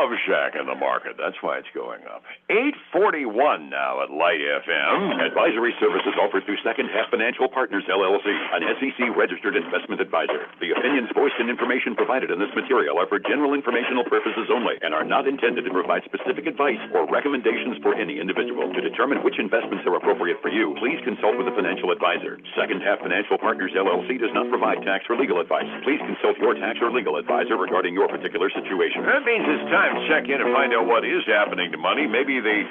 love shack in the market. That's why it's going up. 841 now at Light FM. Advisory services offered through Second Half Financial Partners, LLC, an SEC-registered investment advisor. The opinions voiced and information provided in this material are for general informational purposes only and are not intended to provide specific advice or recommendations for any individual. To determine which investments are appropriate for you, please consult with a financial advisor. Second Half Financial Partners, LLC does not provide tax or legal advice. Please consult your tax or legal advisor regarding your particular situation. That means it's time to check in and find out what is happening to money. Maybe the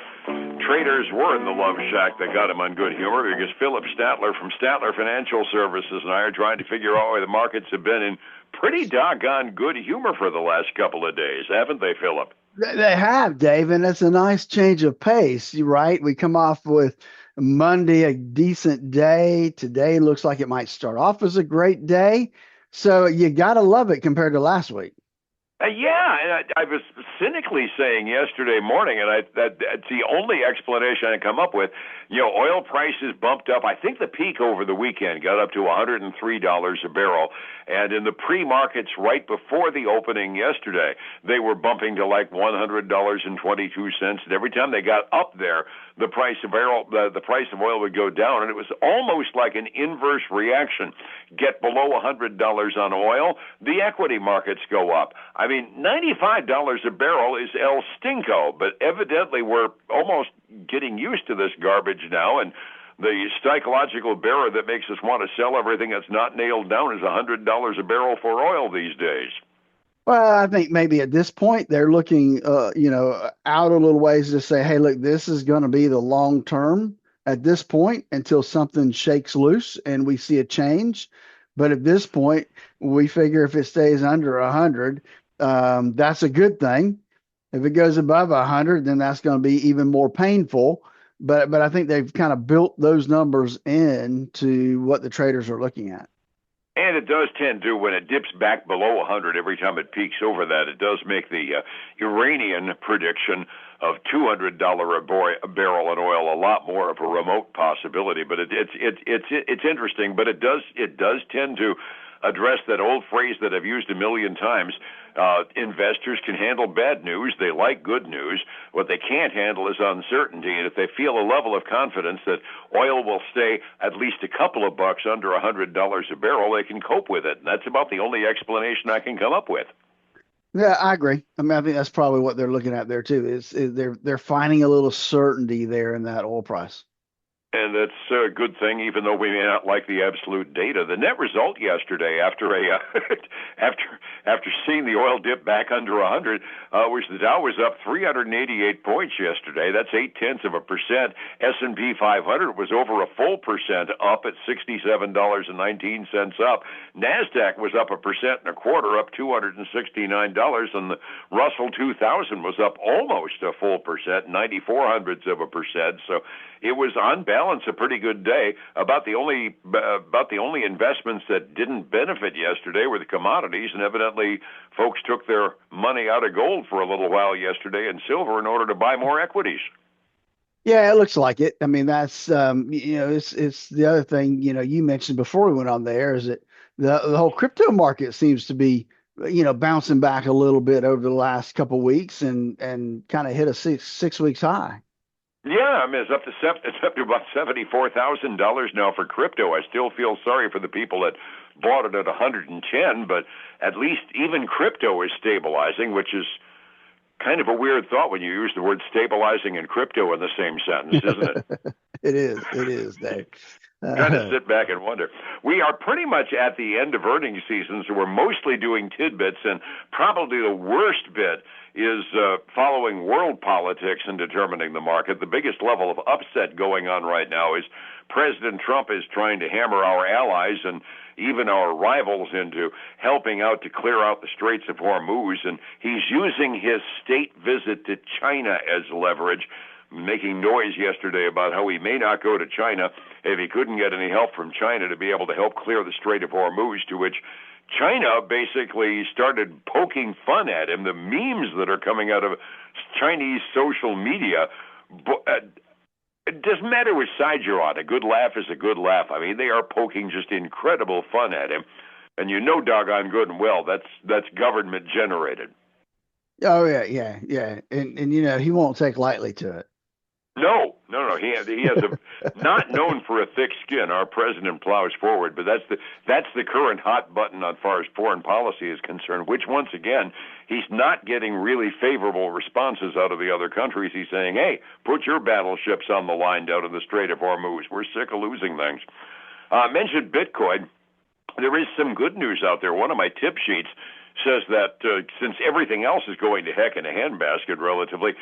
traders were in the love shack that got him on good humor, because Philip Statler from Statler Financial Services and I are trying to figure out why the markets have been in pretty doggone good humor for the last couple of days, haven't they, Philip? They have, Dave, and it's a nice change of pace, right? We come off with Monday, a decent day. Today looks like it might start off as a great day. So you got to love it compared to last week. Yeah, and I was cynically saying yesterday morning, and that's the only explanation I come up with. You know, oil prices bumped up. I think the peak over the weekend got up to $103 a barrel, and in the pre-markets right before the opening yesterday, they were bumping to like $100.22, and every time they got up there, the price of oil would go down, and it was almost like an inverse reaction. Get below $100 on oil, the equity markets go up. I mean, $95 a barrel is El Stinko, but evidently we're almost getting used to this garbage now, and the psychological barrier that makes us want to sell everything that's not nailed down is $100 a barrel for oil these days. Well, I think maybe at this point they're looking, out a little ways to say, hey, look, this is going to be the long term at this point until something shakes loose and we see a change. But at this point, we figure if it stays under 100, that's a good thing. If it goes above 100, then that's going to be even more painful. But I think they've kind of built those numbers into what the traders are looking at. And it does tend to, when it dips back below 100, every time it peaks over that, it does make the Iranian prediction of $200 a barrel in oil a lot more of a remote possibility. But it's interesting. But it does tend to address that old phrase that I've used a million times. Investors can handle bad news. They like good news. What they can't handle is uncertainty. And if they feel a level of confidence that oil will stay at least a couple of bucks under $100 a barrel, they can cope with it. And that's about the only explanation I can come up with. Yeah, I agree. I mean, I think that's probably what they're looking at there too. Is they're finding a little certainty there in that oil price. And that's a good thing, even though we may not like the absolute data. The net result yesterday, after seeing the oil dip back under 100, was the Dow was up 388 points yesterday. That's 0.8%. S&P 500 was over a full percent up at $67.19 up. Nasdaq was up 1.25%, up $269, and the Russell 2000 was up almost a full percent, 0.94%. So it was on balance a pretty good day. About the only investments that didn't benefit yesterday were the commodities, and evidently folks took their money out of gold for a little while yesterday and silver in order to buy more equities. Yeah, it looks like it. I mean, that's it's the other thing you mentioned before we went on there is that the whole crypto market seems to be bouncing back a little bit over the last couple of weeks and kind of hit a six weeks high. Yeah, I mean, it's up to about $74,000 now for crypto. I still feel sorry for the people that bought it at 110, but at least even crypto is stabilizing, which is kind of a weird thought when you use the word stabilizing and crypto in the same sentence, isn't it? It is, Dave. Kind of sit back and wonder. We are pretty much at the end of earnings season, so we're mostly doing tidbits, and probably the worst bit is following world politics and determining the market. The biggest level of upset going on right now is President Trump is trying to hammer our allies and even our rivals into helping out to clear out the Straits of Hormuz, and he's using his state visit to China as leverage, making noise yesterday about how he may not go to China if he couldn't get any help from China to be able to help clear the Strait of Hormuz, to which China basically started poking fun at him. The memes that are coming out of Chinese social media, it doesn't matter which side you're on. A good laugh is a good laugh. I mean, they are poking just incredible fun at him. And doggone good and well, that's government generated. Oh yeah, yeah, yeah. And you know, he won't take lightly to it. No, no, no. He has a not known for a thick skin. Our president plows forward, but that's the current hot button as far as foreign policy is concerned. Which once again, he's not getting really favorable responses out of the other countries. He's saying, "Hey, put your battleships on the line down in the Strait of Hormuz. We're sick of losing things." Mentioned Bitcoin. There is some good news out there. One of my tip sheets says that since everything else is going to heck in a handbasket relatively,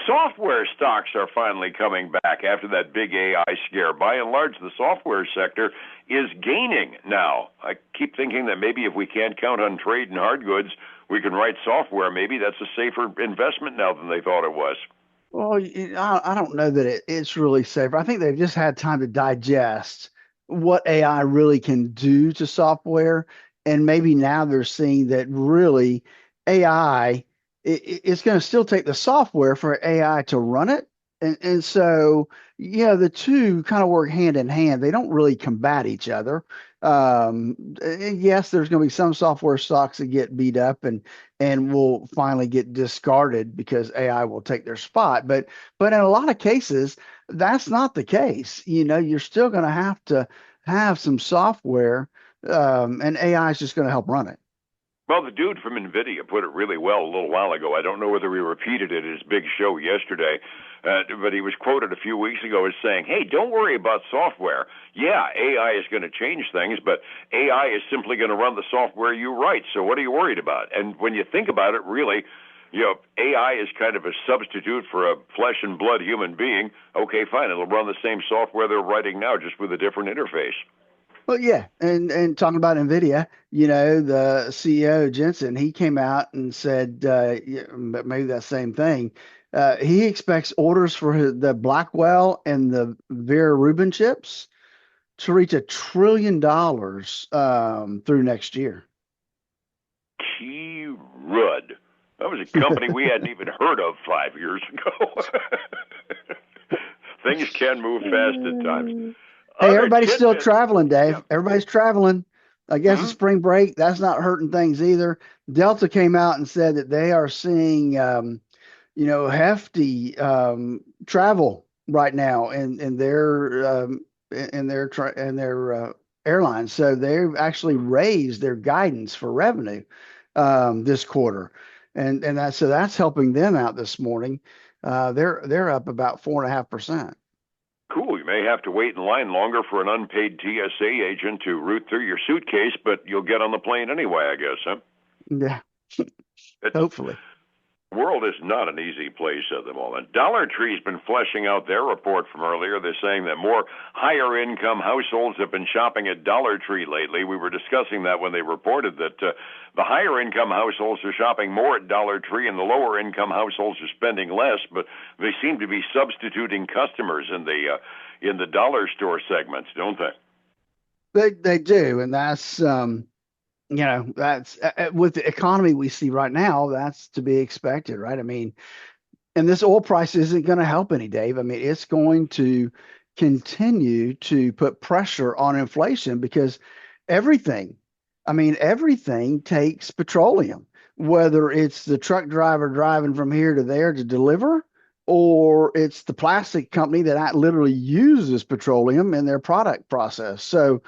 software stocks are finally coming back after that big AI scare. By and large, the software sector is gaining now. I keep thinking that maybe if we can't count on trade and hard goods, we can write software. Maybe that's a safer investment now than they thought it was. Well, I don't know that it's really safe. I think they've just had time to digest what AI really can do to software, and maybe now they're seeing that really AI it's going to still take the software for AI to run it, and so yeah, the two kind of work hand in hand. They don't really combat each other. And yes, there's going to be some software stocks that get beat up, and will finally get discarded because AI will take their spot. But in a lot of cases, that's not the case. You know, you're still going to have some software, and AI is just going to help run it. Well, the dude from NVIDIA put it really well a little while ago. I don't know whether he repeated it at his big show yesterday, but he was quoted a few weeks ago as saying, "Hey, don't worry about software. Yeah, AI is going to change things, but AI is simply going to run the software you write. So what are you worried about?" And when you think about it, really, AI is kind of a substitute for a flesh and blood human being. Okay, fine. It'll run the same software they're writing now, just with a different interface. Well, yeah, and talking about Nvidia, you know, the CEO Jensen, he came out and said, yeah, but maybe that same thing. He expects orders for the Blackwell and the Vera Rubin chips to reach $1 trillion through next year. Key Rudd. That was a company we hadn't even heard of 5 years ago. Things can move fast at times. Hey, Other everybody's still tidbits. traveling, Yeah. Dave. Everybody's traveling. I guess it's Hmm. spring break. That's not hurting things either. Delta came out and said that they are seeing, you know, hefty travel right now in their airlines. So they've actually raised their guidance for revenue this quarter, and that's helping them out this morning. They're up about 4.5%. Cool. You may have to wait in line longer for an unpaid TSA agent to root through your suitcase, but you'll get on the plane anyway, I guess, huh? Yeah, It's, hopefully. the world is not an easy place at the moment. Dollar Tree's been fleshing out their report from earlier. They're saying that more higher income households have been shopping at Dollar Tree lately. We were discussing that when they reported that the higher income households are shopping more at Dollar Tree and the lower income households are spending less, but they seem to be substituting customers in the dollar store segments, don't they? They do, and that's you know, that's with the economy we see right now, that's to be expected, right? I mean, and this oil price isn't going to help any, Dave. I mean, it's going to continue to put pressure on inflation because everything, I mean, everything takes petroleum, whether it's the truck driver driving from here to there to deliver, or it's the plastic company that literally uses petroleum in their product process. So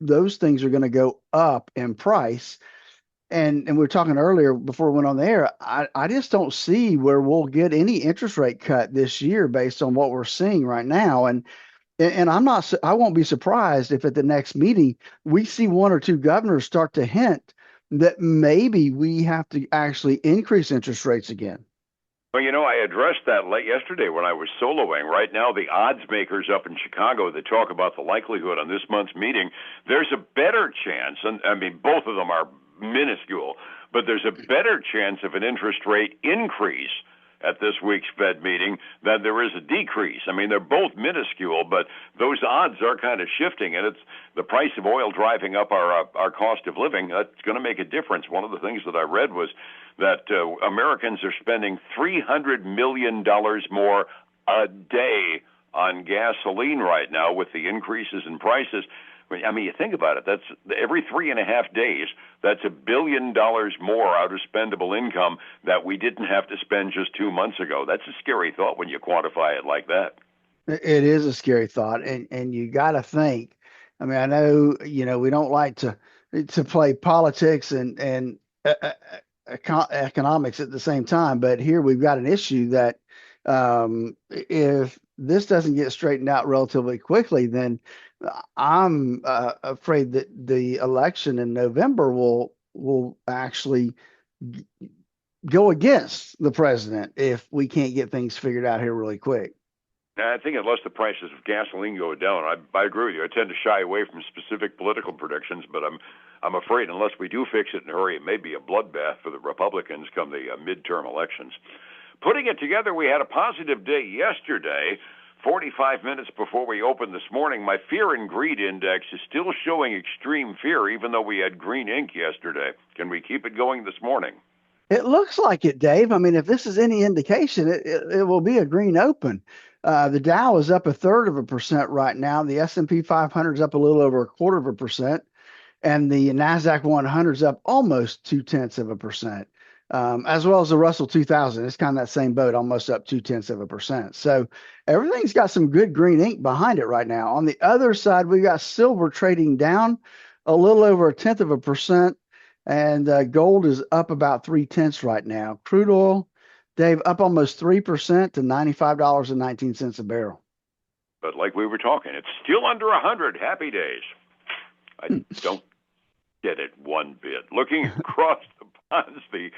those things are going to go up in price, and we were talking earlier before we went on the air. I just don't see where we'll get any interest rate cut this year based on what we're seeing right now. And I won't be surprised if at the next meeting we see one or two governors start to hint that maybe we have to actually increase interest rates again. Well, I addressed that late yesterday when I was soloing. Right now, the odds makers up in Chicago that talk about the likelihood on this month's meeting, there's a better chance, and I mean, both of them are minuscule, but there's a better chance of an interest rate increase at this week's Fed meeting than there is a decrease. I mean, they're both minuscule, but those odds are kind of shifting, and it's the price of oil driving up our cost of living. That's going to make a difference. One of the things that I read was that Americans are spending $300 million more a day on gasoline right now with the increases in prices. I mean, you think about it. That's every 3.5 days. That's $1 billion more out of spendable income that we didn't have to spend just 2 months ago. That's a scary thought when you quantify it like that. It is a scary thought, and you got to think. I mean, I know we don't like to play politics and economics at the same time, but here we've got an issue that if this doesn't get straightened out relatively quickly, then I'm afraid that the election in November will actually go against the president if we can't get things figured out here really quick. I think unless the prices of gasoline go down, I agree with you. I tend to shy away from specific political predictions, but I'm afraid unless we do fix it in a hurry, it may be a bloodbath for the Republicans come the midterm elections. Putting it together, we had a positive day yesterday. 45 minutes before we opened this morning, my fear and greed index is still showing extreme fear, even though we had green ink yesterday. Can we keep it going this morning? It looks like it, Dave. I mean, if this is any indication, it will be a green open. The Dow is up 1/3% right now. The S&P 500 is up a little over 1/4%, and the Nasdaq 100 is up almost 0.2%, as well as the Russell 2000. It's kind of that same boat, almost up 0.2%. So everything's got some good green ink behind it right now. On the other side, we got silver trading down a little over 0.1%. And gold is up about 0.3 right now. Crude oil, Dave, up almost 3% to $95.19 a barrel. But like we were talking, it's still under 100. Happy days. I don't get it one bit. Looking across the ponds, the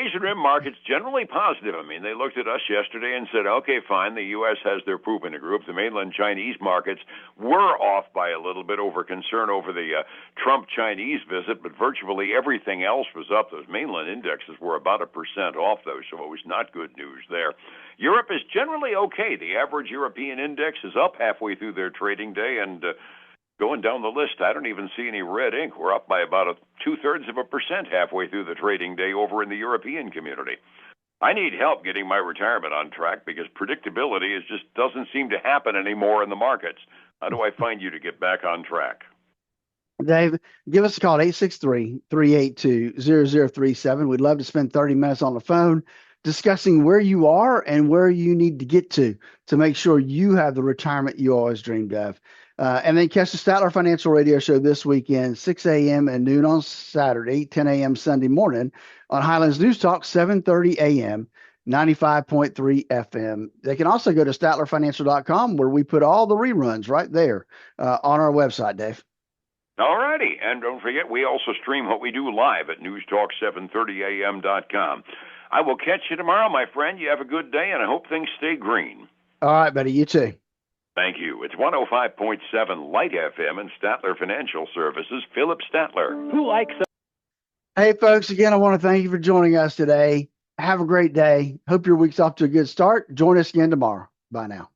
Asian Rim market's generally positive. I mean, they looked at us yesterday and said, okay, fine, the U.S. has their poop in a group. The mainland Chinese markets were off by a little bit over concern over the Trump Chinese visit, but virtually everything else was up. Those mainland indexes were about 1% off, though, so it was not good news there. Europe is generally okay. The average European index is up halfway through their trading day, and going down the list, I don't even see any red ink. We're up by about 0.2% halfway through the trading day over in the European community. I need help getting my retirement on track because predictability just doesn't seem to happen anymore in the markets. How do I find you to get back on track? Dave, give us a call at 863-382-0037. We'd love to spend 30 minutes on the phone discussing where you are and where you need to get to make sure you have the retirement you always dreamed of. And then catch the Statler Financial Radio Show this weekend, 6 a.m. and noon on Saturday, 10 a.m. Sunday morning on Highlands News Talk, 7:30 a.m., 95.3 FM. They can also go to StatlerFinancial.com where we put all the reruns right there on our website, Dave. All righty. And don't forget, we also stream what we do live at newstalk730am.com. I will catch you tomorrow, my friend. You have a good day, and I hope things stay green. All right, buddy. You too. Thank you. It's 105.7 Light FM and Statler Financial Services, Philip Statler. Who likes it? Hey, folks, again, I want to thank you for joining us today. Have a great day. Hope your week's off to a good start. Join us again tomorrow. Bye now.